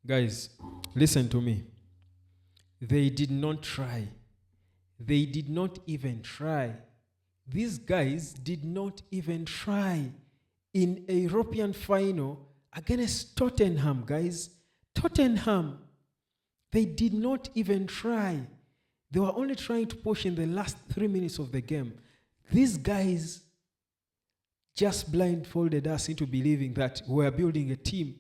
Guys, listen to me. They did not try. They did not even try. These guys did not even try in a European final against Tottenham, guys. Tottenham. They did not even try. They were only trying to push in the last 3 minutes of the game. These guys just blindfolded us into believing that we're building a team.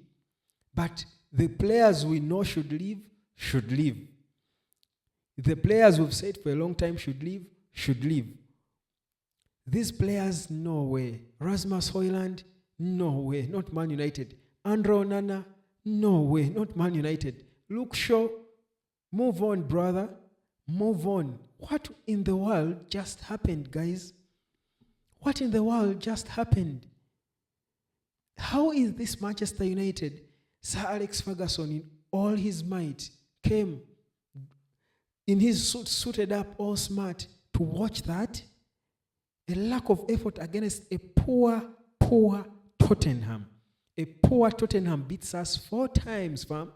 But the players we know should leave, should leave. The players we've said for a long time should leave, should leave. These players, no way. Rasmus Højlund, no way. Not Man United. Andre Onana, no way. Not Man United. Luke Shaw, move on, brother. Move on. What in the world just happened, guys? What in the world just happened? How is this Manchester United? Sir Alex Ferguson, in all his might, came in his suit, suited up, all smart, to watch that? A lack of effort against a poor Tottenham. A poor Tottenham beats us 4 times, fam.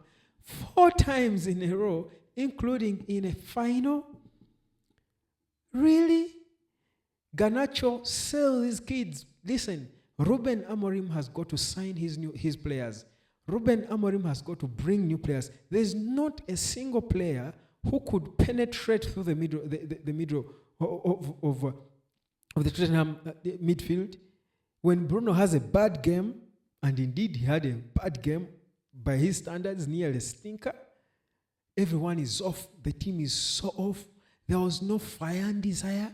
4 times in a row, including in a final. Really? Garnacho, sell these kids. Listen, Ruben Amorim has got to sign his players. Ruben Amorim has got to bring new players. There's not a single player who could penetrate through the middle of the Tottenham midfield. When Bruno has a bad game, and indeed he had a bad game by his standards, nearly a stinker, everyone is off. The team is so off. There was no fire and desire.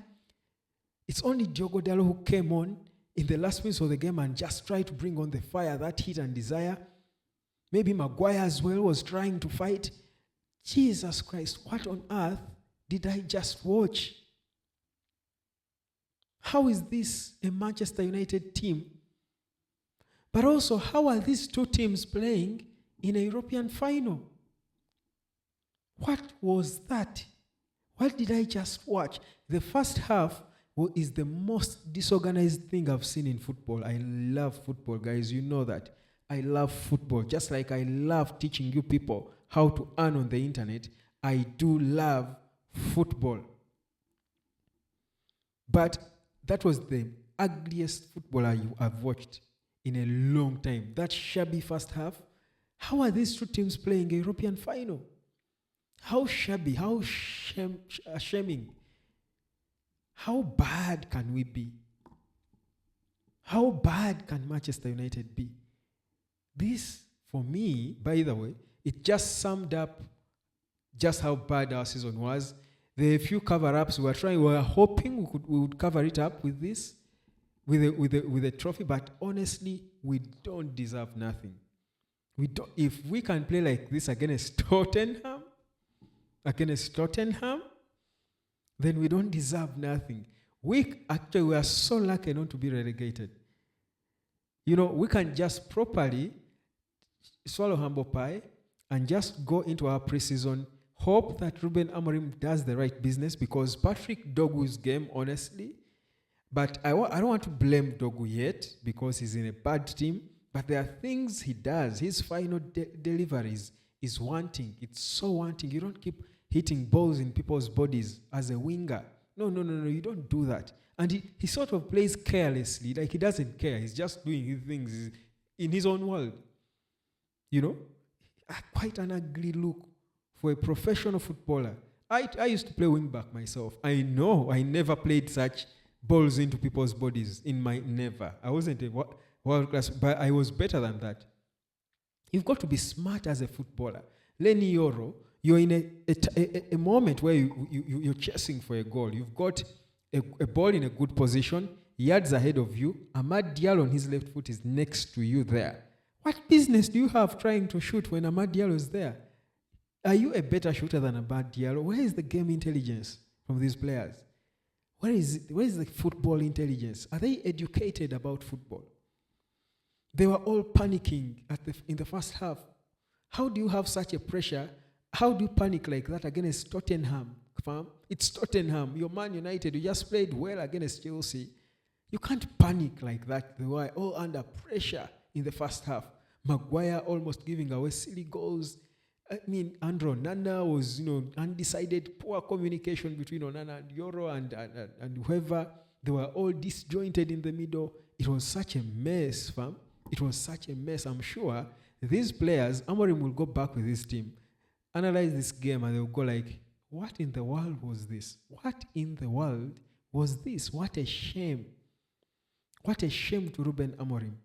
It's only Diogo Dalot who came on in the last minutes of the game and just tried to bring on the fire, that heat and desire. Maybe Maguire as well was trying to fight. Jesus Christ, what on earth did I just watch? How is this a Manchester United team? But also, how are these two teams playing in a European final? What was that? What did I just watch? The first half is the most disorganized thing I've seen in football. I love football, guys. You know that. I love football. Just like I love teaching you people how to earn on the internet, I do love football. But that was the ugliest football I've watched in a long time. That shabby first half. How are these two teams playing a European final? How shabby, how shaming. How bad can we be? How bad can Manchester United be? This, for me, by the way, it just summed up just how bad our season was. The few cover-ups we were hoping we would cover it up with this, with a trophy, but honestly, we don't deserve nothing. If we can play like this against Tottenham, then we don't deserve nothing. We are so lucky not to be relegated. You know, we can just properly swallow humble pie and just go into our preseason, hope that Ruben Amorim does the right business, because Patrick Dogu's game, honestly, but I don't want to blame Dogu yet because he's in a bad team, but there are things he does. His final deliveries is wanting. It's so wanting. You don't keep hitting balls in people's bodies as a winger. No, you don't do that. And he sort of plays carelessly, like he doesn't care. He's just doing his things in his own world. You know? Quite an ugly look for a professional footballer. I used to play wing back myself. I know I never played such balls into people's bodies never. I wasn't a world class, but I was better than that. You've got to be smart as a footballer. Lenny Yoro, you're in a moment where you're chasing for a goal. You've got a ball in a good position, yards ahead of you. Amad Diallo on his left foot is next to you there. What business do you have trying to shoot when Amad Diallo is there? Are you a better shooter than Amad Diallo? Where is the game intelligence from these players? Where is the football intelligence? Are they educated about football? They were all panicking in the first half. How do you have such a pressure? How do you panic like that against Tottenham, fam? It's Tottenham. You're Man United. You just played well against Chelsea. You can't panic like that. They were all under pressure in the first half. Maguire almost giving away silly goals. I mean, Andrew Onana was, undecided, poor communication between Onana and Yoro and whoever. They were all disjointed in the middle. It was such a mess, fam. It was such a mess. I'm sure these players, Amorim will go back with his team, analyze this game, and they'll go like, what in the world was this? What in the world was this? What a shame. What a shame to Ruben Amorim.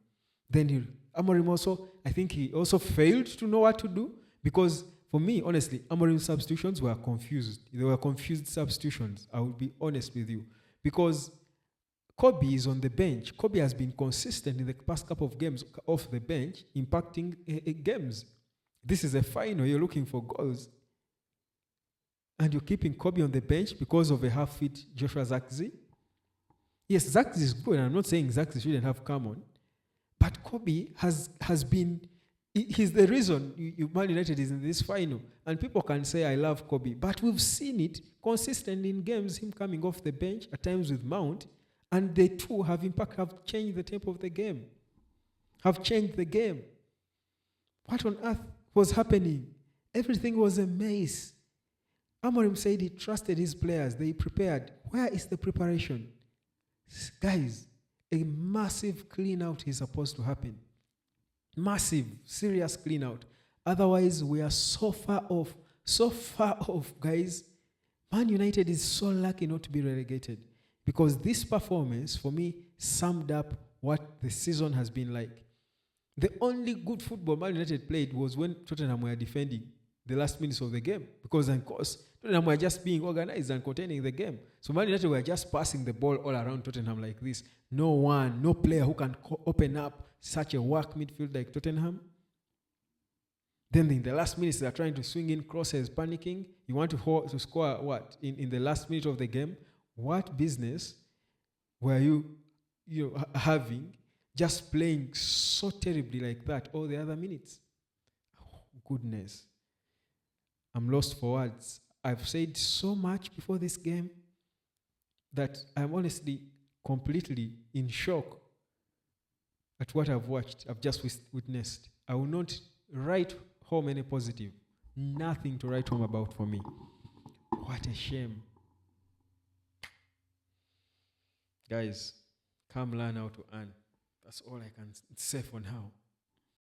Then Amorim also, I think he also failed to know what to do, because for me, honestly, Amorim's substitutions were confused. They were confused substitutions. I will be honest with you. Because Kobe is on the bench. Kobe has been consistent in the past couple of games off the bench, impacting games. This is a final. You're looking for goals. And you're keeping Kobe on the bench because of a half-fit Joshua Zirkzee. Yes, Zirkzee is good. I'm not saying Zirkzee shouldn't have come on. But Kobe has been, he's the reason Man United is in this final. And people can say, I love Kobe. But we've seen it consistently in games, him coming off the bench, at times with Mount. And they too have changed the tempo of the game. Have changed the game. What on earth was happening? Everything was a mess. Amorim said he trusted his players. They prepared. Where is the preparation? Guys, a massive clean out is supposed to happen. Massive, serious clean out. Otherwise, we are so far off, guys. Man United is so lucky not to be relegated, because this performance, for me, summed up what the season has been like. The only good football Man United played was when Tottenham were defending the last minutes of the game, because, of course, Tottenham were just being organized and containing the game. So Man United were just passing the ball all around Tottenham like this. No player who can open up such a work midfield like Tottenham. Then in the last minutes, they're trying to swing in crosses, panicking. You want to score what? In the last minute of the game? What business were you having just playing so terribly like that all the other minutes? Oh, goodness. I'm lost for words. I've said so much before this game that I'm honestly completely in shock at what I've watched, I've just witnessed. I will not write home any positive. Nothing to write home about for me. What a shame. Guys, come learn how to earn. That's all I can say for now.